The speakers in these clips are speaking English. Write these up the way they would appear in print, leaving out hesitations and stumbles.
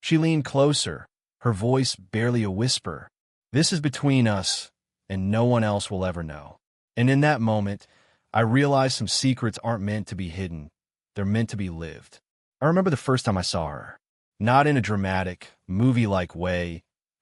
She leaned closer, her voice barely a whisper. "This is between us, and no one else will ever know." And in that moment, I realized some secrets aren't meant to be hidden. They're meant to be lived. I remember the first time I saw her. Not in a dramatic, movie-like way,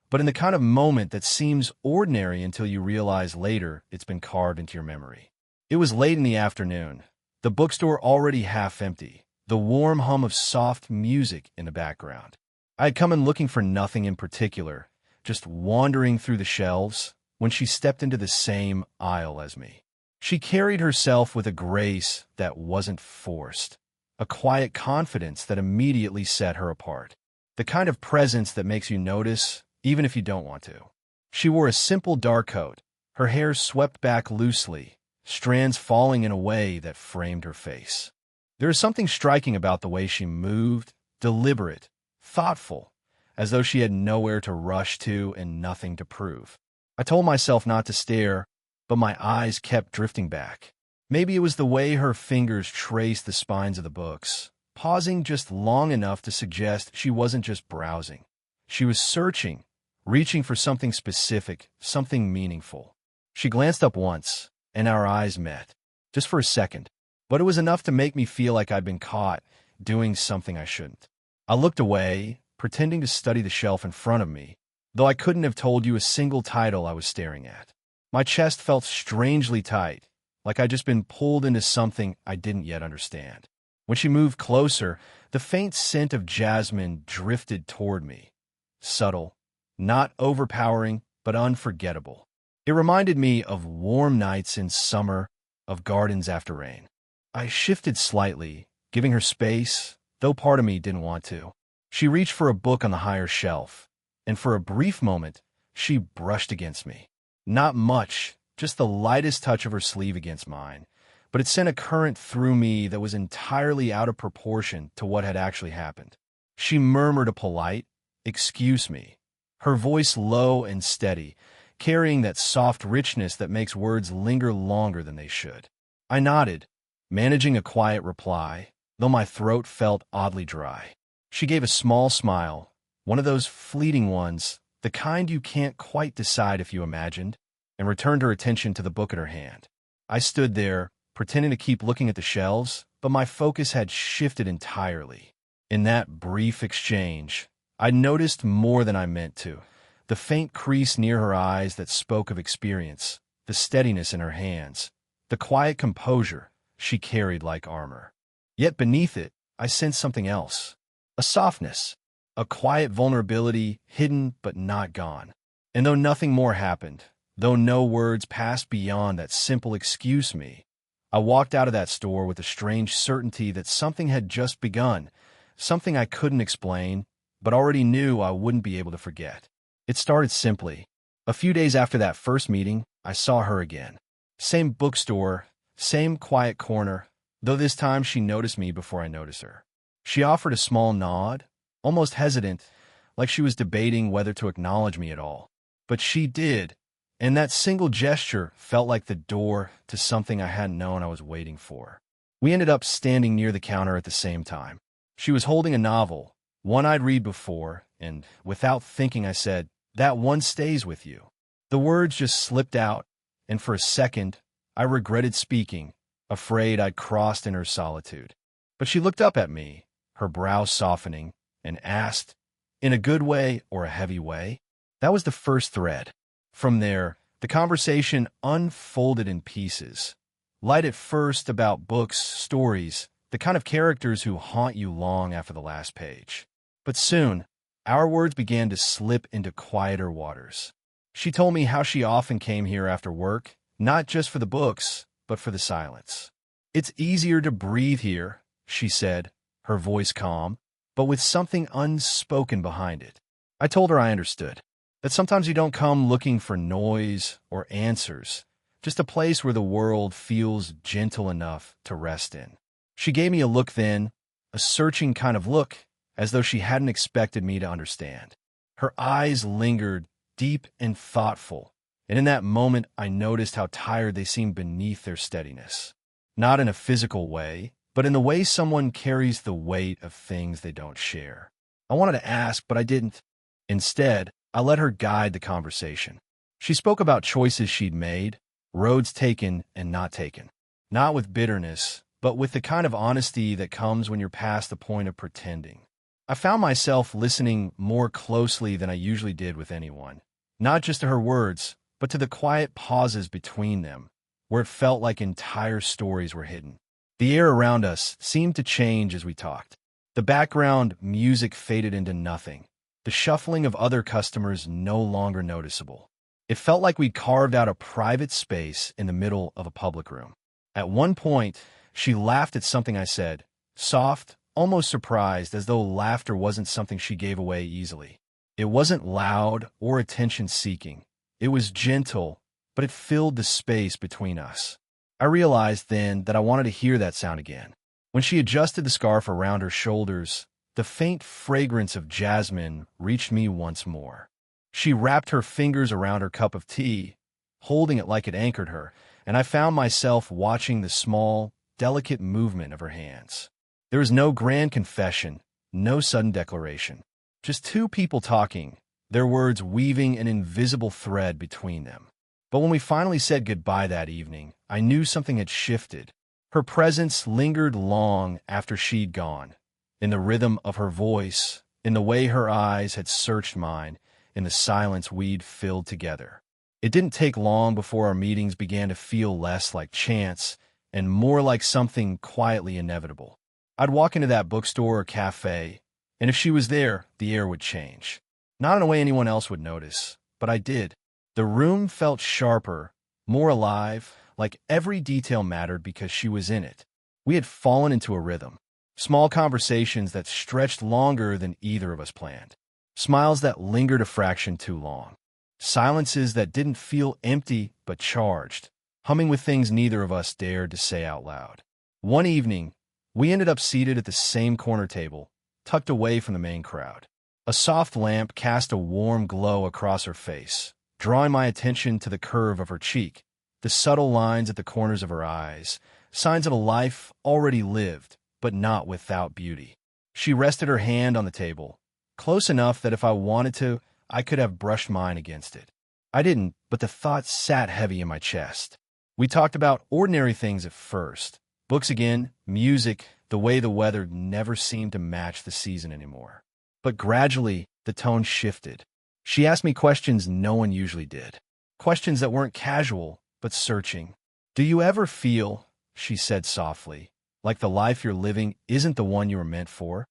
but in the kind of moment that seems ordinary until you realize later it's been carved into your memory. It was late in the afternoon, the bookstore already half empty, the warm hum of soft music in the background. I had come in looking for nothing in particular, just wandering through the shelves, when she stepped into the same aisle as me. She carried herself with a grace that wasn't forced, a quiet confidence that immediately set her apart, the kind of presence that makes you notice even if you don't want to. She wore a simple dark coat, her hair swept back loosely, strands falling in a way that framed her face. There is something striking about the way she moved, deliberate, thoughtful, as though she had nowhere to rush to and nothing to prove. I told myself not to stare, but my eyes kept drifting back. Maybe it was the way her fingers traced the spines of the books, pausing just long enough to suggest she wasn't just browsing. She was searching, reaching for something specific, something meaningful. She glanced up once, and our eyes met, just for a second, but it was enough to make me feel like I'd been caught doing something I shouldn't. I looked away, pretending to study the shelf in front of me, though I couldn't have told you a single title I was staring at. My chest felt strangely tight, like I'd just been pulled into something I didn't yet understand. When she moved closer, the faint scent of jasmine drifted toward me. Subtle, not overpowering, but unforgettable. It reminded me of warm nights in summer, of gardens after rain. I shifted slightly, giving her space, though part of me didn't want to. She reached for a book on the higher shelf, and for a brief moment, she brushed against me. Not much, just the lightest touch of her sleeve against mine, but it sent a current through me that was entirely out of proportion to what had actually happened. She murmured a polite, "Excuse me," her voice low and steady, carrying that soft richness that makes words linger longer than they should. I nodded, managing a quiet reply, though my throat felt oddly dry. She gave a small smile, one of those fleeting ones, the kind you can't quite decide if you imagined, and returned her attention to the book in her hand. I stood there, pretending to keep looking at the shelves, but my focus had shifted entirely. In that brief exchange, I noticed more than I meant to. The faint crease near her eyes that spoke of experience, the steadiness in her hands, the quiet composure she carried like armor. Yet beneath it, I sensed something else. A softness, a quiet vulnerability, hidden but not gone. And though nothing more happened, though no words passed beyond that simple "excuse me," I walked out of that store with a strange certainty that something had just begun, something I couldn't explain, but already knew I wouldn't be able to forget. It started simply. A few days after that first meeting, I saw her again. Same bookstore, same quiet corner, though this time she noticed me before I noticed her. She offered a small nod, almost hesitant, like she was debating whether to acknowledge me at all. But she did, and that single gesture felt like the door to something I hadn't known I was waiting for. We ended up standing near the counter at the same time. She was holding a novel, one I'd read before, and without thinking I said, "That one stays with you." The words just slipped out, and for a second, I regretted speaking, afraid I'd crossed in her solitude. But she looked up at me, her brows softening, and asked, in a good way or a heavy way? That was the first thread. From there, the conversation unfolded in pieces. Light at first about books, stories, the kind of characters who haunt you long after the last page. But soon, our words began to slip into quieter waters. She told me how she often came here after work, not just for the books, but for the silence. "It's easier to breathe here," she said, her voice calm, but with something unspoken behind it. I told her I understood, that sometimes you don't come looking for noise or answers, just a place where the world feels gentle enough to rest in. She gave me a look then, a searching kind of look, as though she hadn't expected me to understand. Her eyes lingered, deep and thoughtful, and in that moment I noticed how tired they seemed beneath their steadiness. Not in a physical way, but in the way someone carries the weight of things they don't share. I wanted to ask, but I didn't. Instead, I let her guide the conversation. She spoke about choices she'd made, roads taken and not taken. Not with bitterness, but with the kind of honesty that comes when you're past the point of pretending. I found myself listening more closely than I usually did with anyone, not just to her words, but to the quiet pauses between them, where it felt like entire stories were hidden. The air around us seemed to change as we talked. The background music faded into nothing, the shuffling of other customers no longer noticeable. It felt like we'd carved out a private space in the middle of a public room. At one point, she laughed at something I said, soft, almost surprised, as though laughter wasn't something she gave away easily. It wasn't loud or attention-seeking. It was gentle, but it filled the space between us. I realized then that I wanted to hear that sound again. When she adjusted the scarf around her shoulders, the faint fragrance of jasmine reached me once more. She wrapped her fingers around her cup of tea, holding it like it anchored her, and I found myself watching the small, delicate movement of her hands. There was no grand confession, no sudden declaration. Just two people talking, their words weaving an invisible thread between them. But when we finally said goodbye that evening, I knew something had shifted. Her presence lingered long after she'd gone, in the rhythm of her voice, in the way her eyes had searched mine, in the silence we'd filled together. It didn't take long before our meetings began to feel less like chance and more like something quietly inevitable. I'd walk into that bookstore or cafe, and if she was there, the air would change. Not in a way anyone else would notice, but I did. The room felt sharper, more alive, like every detail mattered because she was in it. We had fallen into a rhythm. Small conversations that stretched longer than either of us planned. Smiles that lingered a fraction too long. Silences that didn't feel empty but charged, humming with things neither of us dared to say out loud. One evening, we ended up seated at the same corner table, tucked away from the main crowd. A soft lamp cast a warm glow across her face, drawing my attention to the curve of her cheek, the subtle lines at the corners of her eyes, signs of a life already lived, but not without beauty. She rested her hand on the table, close enough that if I wanted to, I could have brushed mine against it. I didn't, but the thought sat heavy in my chest. We talked about ordinary things at first. Books again, music, the way the weather never seemed to match the season anymore. But gradually, the tone shifted. She asked me questions no one usually did. Questions that weren't casual, but searching. "Do you ever feel," she said softly, "like the life you're living isn't the one you were meant for?"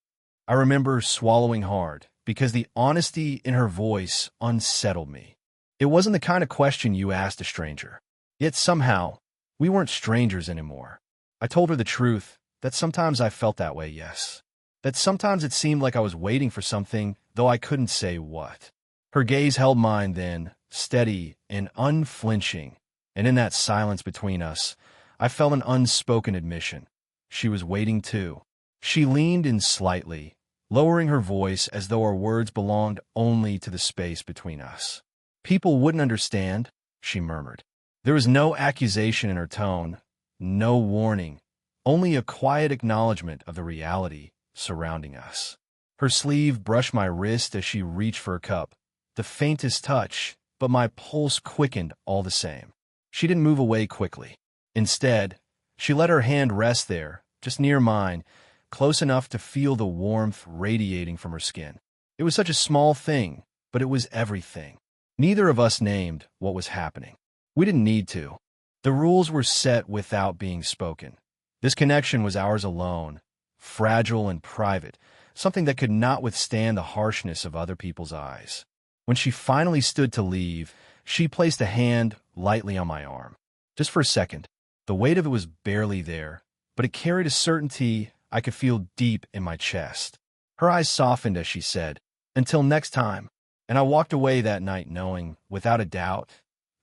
I remember swallowing hard, because the honesty in her voice unsettled me. It wasn't the kind of question you asked a stranger. Yet somehow, we weren't strangers anymore. I told her the truth, that sometimes I felt that way, yes. That sometimes it seemed like I was waiting for something, though I couldn't say what. Her gaze held mine then, steady and unflinching, and in that silence between us, I felt an unspoken admission. She was waiting too. She leaned in slightly, lowering her voice as though our words belonged only to the space between us. "People wouldn't understand," she murmured. There was no accusation in her tone, no warning, only a quiet acknowledgement of the reality surrounding us. Her sleeve brushed my wrist as she reached for a cup, the faintest touch, but my pulse quickened all the same. She didn't move away quickly. Instead, she let her hand rest there, just near mine, close enough to feel the warmth radiating from her skin. It was such a small thing, but it was everything. Neither of us named what was happening. We didn't need to. The rules were set without being spoken. This connection was ours alone, fragile and private, something that could not withstand the harshness of other people's eyes. When she finally stood to leave, she placed a hand lightly on my arm. Just for a second, the weight of it was barely there, but it carried a certainty I could feel deep in my chest. Her eyes softened as she said, "Until next time." And I walked away that night knowing, without a doubt,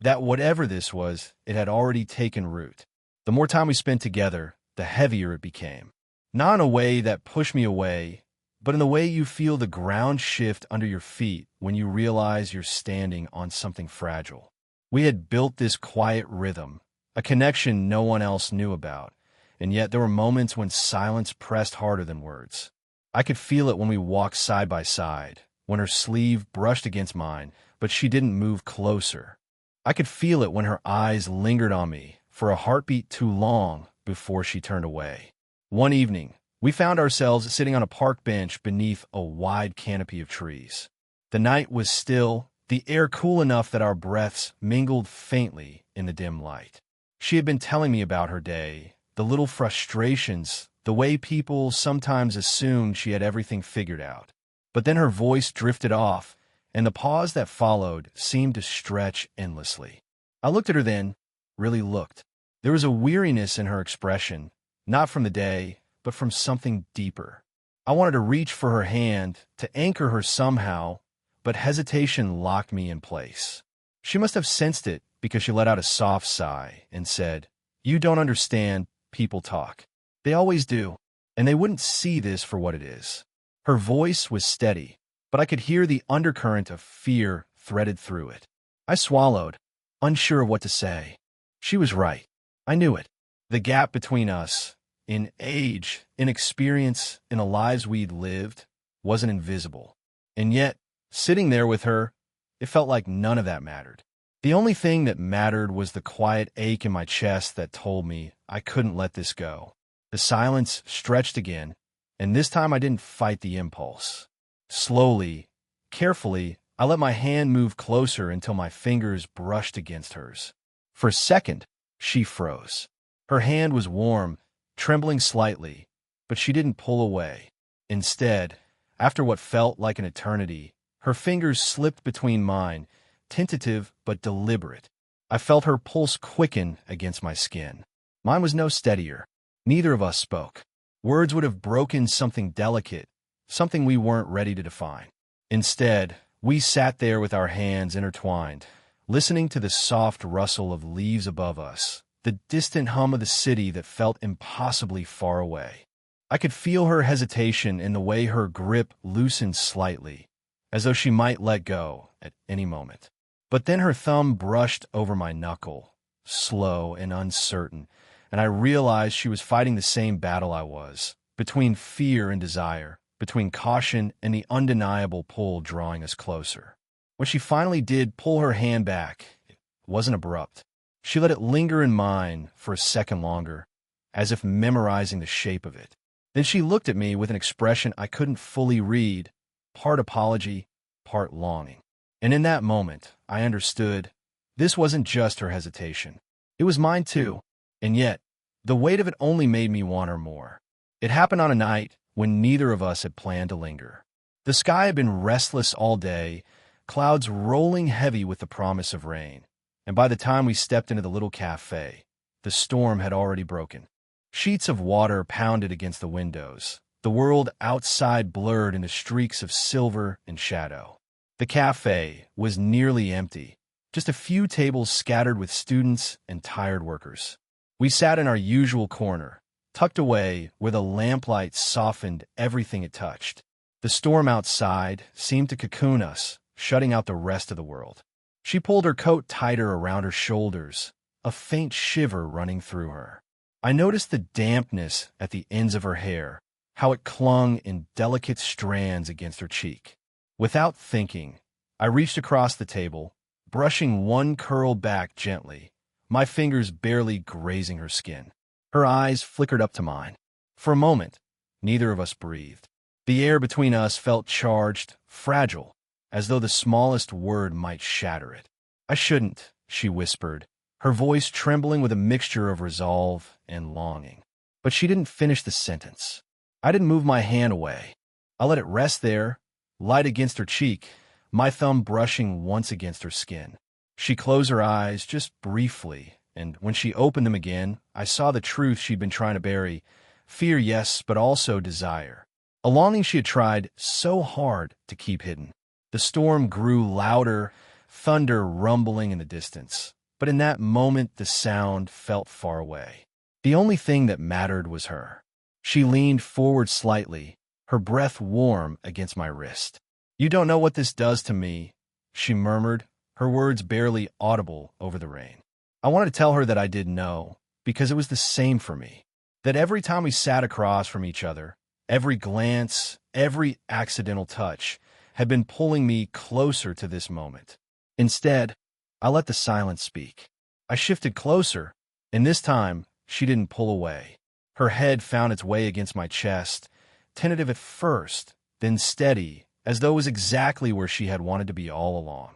that whatever this was, it had already taken root. The more time we spent together, the heavier it became. Not in a way that pushed me away, but in the way you feel the ground shift under your feet when you realize you're standing on something fragile. We had built this quiet rhythm, a connection no one else knew about, and yet there were moments when silence pressed harder than words. I could feel it when we walked side by side, when her sleeve brushed against mine, but she didn't move closer. I could feel it when her eyes lingered on me for a heartbeat too long before she turned away. One evening, we found ourselves sitting on a park bench beneath a wide canopy of trees. The night was still, the air cool enough that our breaths mingled faintly in the dim light. She had been telling me about her day, the little frustrations, the way people sometimes assumed she had everything figured out. But then her voice drifted off, and the pause that followed seemed to stretch endlessly. I looked at her then, really looked. There was a weariness in her expression, not from the day, but from something deeper. I wanted to reach for her hand, to anchor her somehow, but hesitation locked me in place. She must have sensed it because she let out a soft sigh and said, "You don't understand, people talk. They always do, and they wouldn't see this for what it is." Her voice was steady, but I could hear the undercurrent of fear threaded through it. I swallowed, unsure of what to say. She was right. I knew it. The gap between us, in age, in experience, in the lives we'd lived, wasn't invisible. And yet, sitting there with her, it felt like none of that mattered. The only thing that mattered was the quiet ache in my chest that told me I couldn't let this go. The silence stretched again, and this time I didn't fight the impulse. Slowly, carefully, I let my hand move closer until my fingers brushed against hers. For a second, she froze. Her hand was warm, trembling slightly, but she didn't pull away. Instead, after what felt like an eternity, her fingers slipped between mine, tentative but deliberate. I felt her pulse quicken against my skin. Mine was no steadier. Neither of us spoke. Words would have broken something delicate, something we weren't ready to define. Instead, we sat there with our hands intertwined, listening to the soft rustle of leaves above us, the distant hum of the city that felt impossibly far away. I could feel her hesitation in the way her grip loosened slightly, as though she might let go at any moment. But then her thumb brushed over my knuckle, slow and uncertain, and I realized she was fighting the same battle I was, between fear and desire, between caution and the undeniable pull drawing us closer. When she finally did pull her hand back, it wasn't abrupt. She let it linger in mine for a second longer, as if memorizing the shape of it. Then she looked at me with an expression I couldn't fully read, part apology, part longing. And in that moment, I understood this wasn't just her hesitation. It was mine too. And yet, the weight of it only made me want her more. It happened on a night when neither of us had planned to linger. The sky had been restless all day, clouds rolling heavy with the promise of rain. And by the time we stepped into the little cafe, the storm had already broken. Sheets of water pounded against the windows, the world outside blurred into streaks of silver and shadow. The cafe was nearly empty, just a few tables scattered with students and tired workers. We sat in our usual corner, tucked away where the lamplight softened everything it touched. The storm outside seemed to cocoon us, shutting out the rest of the world. She pulled her coat tighter around her shoulders, a faint shiver running through her. I noticed the dampness at the ends of her hair, how it clung in delicate strands against her cheek. Without thinking, I reached across the table, brushing one curl back gently, my fingers barely grazing her skin. Her eyes flickered up to mine. For a moment, neither of us breathed. The air between us felt charged, fragile, as though the smallest word might shatter it. "I shouldn't," she whispered, her voice trembling with a mixture of resolve and longing. But she didn't finish the sentence. I didn't move my hand away. I let it rest there, light against her cheek, my thumb brushing once against her skin. She closed her eyes just briefly, and when she opened them again, I saw the truth she'd been trying to bury. Fear, yes, but also desire. A longing she had tried so hard to keep hidden. The storm grew louder, thunder rumbling in the distance. But in that moment, the sound felt far away. The only thing that mattered was her. She leaned forward slightly, her breath warm against my wrist. "You don't know what this does to me," she murmured, her words barely audible over the rain. I wanted to tell her that I did know, because it was the same for me. That every time we sat across from each other, every glance, every accidental touch had been pulling me closer to this moment. Instead, I let the silence speak. I shifted closer, and this time, she didn't pull away. Her head found its way against my chest, tentative at first, then steady, as though it was exactly where she had wanted to be all along.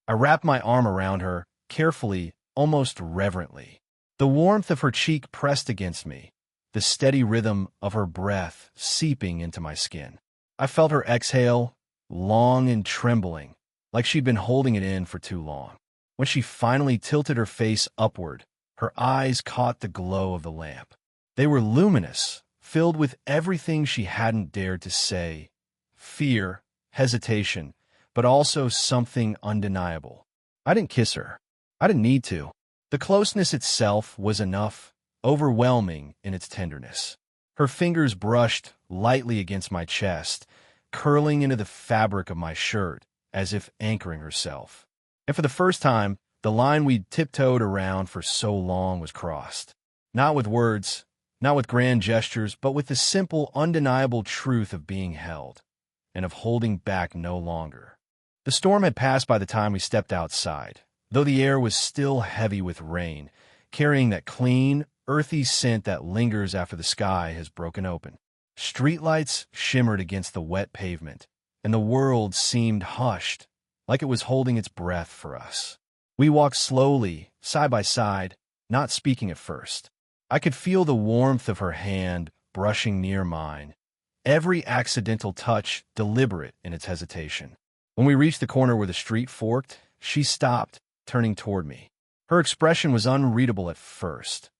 I wrapped my arm around her, carefully, almost reverently. The warmth of her cheek pressed against me, the steady rhythm of her breath seeping into my skin. I felt her exhale, long and trembling, like she'd been holding it in for too long. When she finally tilted her face upward, her eyes caught the glow of the lamp. They were luminous, filled with everything she hadn't dared to say. Fear, hesitation, but also something undeniable. I didn't kiss her. I didn't need to. The closeness itself was enough, overwhelming in its tenderness. Her fingers brushed lightly against my chest, curling into the fabric of my shirt, as if anchoring herself. And for the first time, the line we'd tiptoed around for so long was crossed. Not with words, not with grand gestures, but with the simple, undeniable truth of being held, and of holding back no longer. The storm had passed by the time we stepped outside, though the air was still heavy with rain, carrying that clean, earthy scent that lingers after the sky has broken open. Streetlights shimmered against the wet pavement, and the world seemed hushed, like it was holding its breath for us. We walked slowly, side by side, not speaking at first. I could feel the warmth of her hand brushing near mine, every accidental touch deliberate in its hesitation. When we reached the corner where the street forked, she stopped, turning toward me. Her expression was unreadable at first.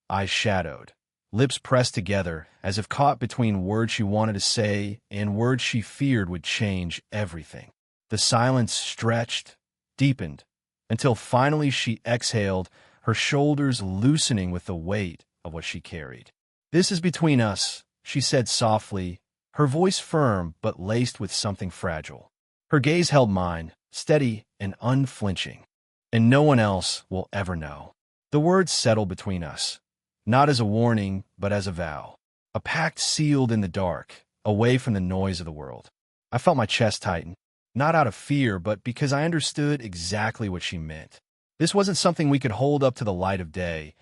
Eyes shadowed, lips pressed together, as if caught between words she wanted to say and words she feared would change everything. The silence stretched, deepened, until finally she exhaled, her shoulders loosening with the weight of what she carried. "This is between us," she said softly, her voice firm but laced with something fragile. Her gaze held mine, steady and unflinching. "And no one else will ever know." The words settled between us, not as a warning, but as a vow. A pact sealed in the dark, away from the noise of the world. I felt my chest tighten, not out of fear, but because I understood exactly what she meant. This wasn't something we could hold up to the light of day,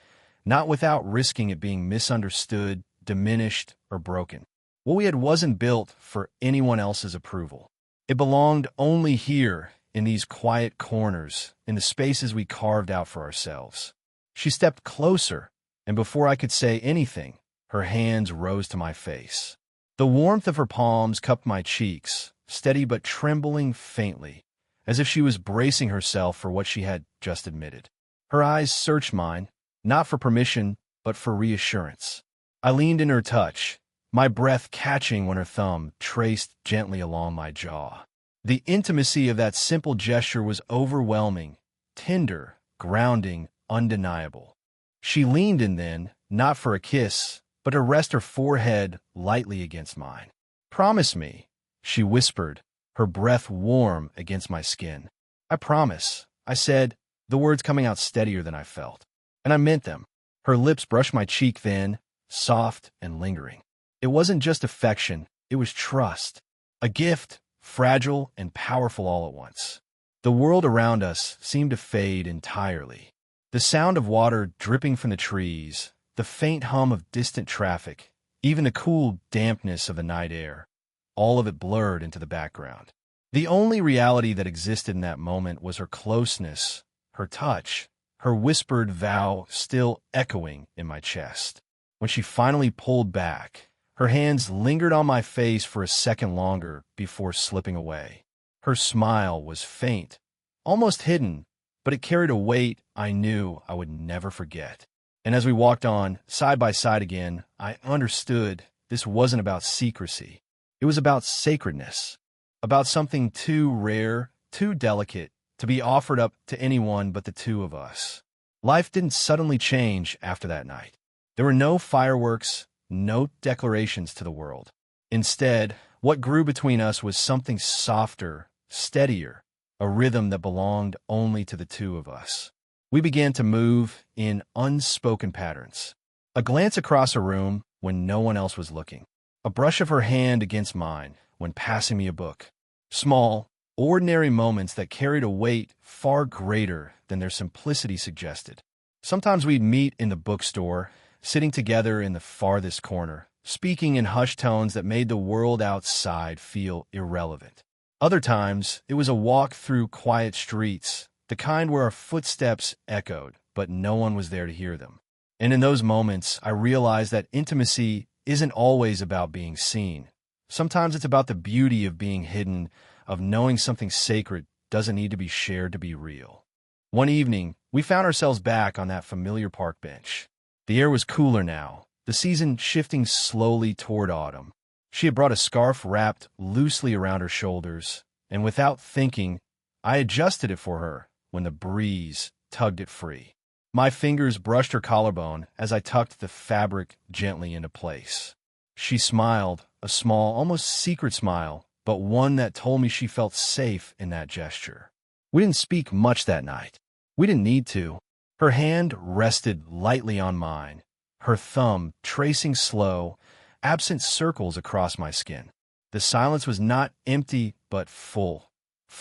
not without risking it being misunderstood, diminished, or broken. What we had wasn't built for anyone else's approval. It belonged only here, in these quiet corners, in the spaces we carved out for ourselves. She stepped closer, and before I could say anything, her hands rose to my face. The warmth of her palms cupped my cheeks, steady but trembling faintly, as if she was bracing herself for what she had just admitted. Her eyes searched mine, not for permission, but for reassurance. I leaned in her touch, my breath catching when her thumb traced gently along my jaw. The intimacy of that simple gesture was overwhelming, tender, grounding, undeniable. She leaned in then, not for a kiss, but to rest her forehead lightly against mine. "Promise me," she whispered, her breath warm against my skin. "I promise," I said, the words coming out steadier than I felt. And I meant them. Her lips brushed my cheek then, soft and lingering. It wasn't just affection, it was trust. A gift, fragile and powerful all at once. The world around us seemed to fade entirely. The sound of water dripping from the trees, the faint hum of distant traffic, even the cool dampness of the night air, all of it blurred into the background. The only reality that existed in that moment was her closeness, her touch, her whispered vow still echoing in my chest. When she finally pulled back, her hands lingered on my face for a second longer before slipping away. Her smile was faint, almost hidden, but it carried a weight I knew I would never forget. And as we walked on, side by side again, I understood this wasn't about secrecy. It was about sacredness, about something too rare, too delicate, to be offered up to anyone but the two of us. Life didn't suddenly change after that night. There were no fireworks, no declarations to the world. Instead, what grew between us was something softer, steadier, a rhythm that belonged only to the two of us. We began to move in unspoken patterns. A glance across a room when no one else was looking. A brush of her hand against mine when passing me a book. Small, ordinary moments that carried a weight far greater than their simplicity suggested. Sometimes we'd meet in the bookstore, sitting together in the farthest corner, speaking in hushed tones that made the world outside feel irrelevant. Other times, it was a walk through quiet streets, the kind where our footsteps echoed, but no one was there to hear them. And in those moments, I realized that intimacy isn't always about being seen. Sometimes it's about the beauty of being hidden, of knowing something sacred doesn't need to be shared to be real. One evening, we found ourselves back on that familiar park bench. The air was cooler now, the season shifting slowly toward autumn. She had brought a scarf wrapped loosely around her shoulders, and without thinking, I adjusted it for her when the breeze tugged it free. My fingers brushed her collarbone as I tucked the fabric gently into place. She smiled, a small, almost secret smile, but one that told me she felt safe in that gesture. We didn't speak much that night. We didn't need to. Her hand rested lightly on mine, her thumb tracing slow, absent circles across my skin. The silence was not empty, but full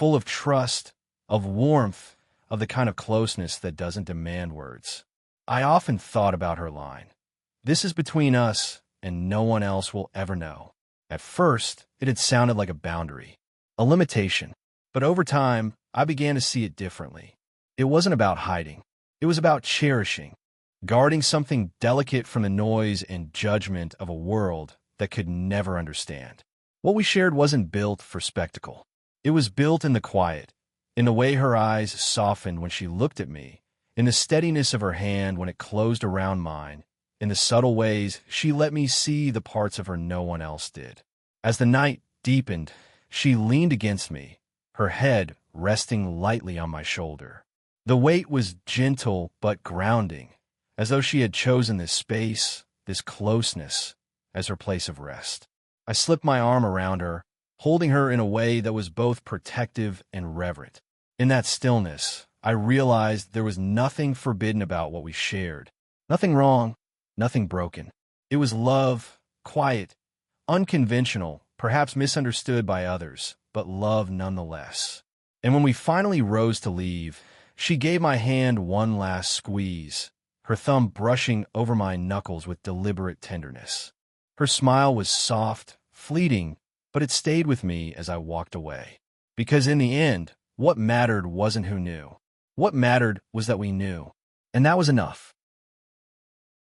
of trust, of warmth, of the kind of closeness that doesn't demand words. I often thought about her line. This is between us, and no one else will ever know. At first, it had sounded like a boundary, a limitation. But over time, I began to see it differently. It wasn't about hiding. It was about cherishing, guarding something delicate from the noise and judgment of a world that could never understand. What we shared wasn't built for spectacle. It was built in the quiet, in the way her eyes softened when she looked at me, in the steadiness of her hand when it closed around mine, in the subtle ways she let me see the parts of her no one else did. As the night deepened, she leaned against me, her head resting lightly on my shoulder. The weight was gentle but grounding, as though she had chosen this space, this closeness, as her place of rest. I slipped my arm around her, holding her in a way that was both protective and reverent. In that stillness, I realized there was nothing forbidden about what we shared. Nothing wrong, nothing broken. It was love, quiet, unconventional, perhaps misunderstood by others, but love nonetheless. And when we finally rose to leave, she gave my hand one last squeeze, her thumb brushing over my knuckles with deliberate tenderness. Her smile was soft, fleeting, but it stayed with me as I walked away. Because in the end, what mattered wasn't who knew. What mattered was that we knew. And that was enough.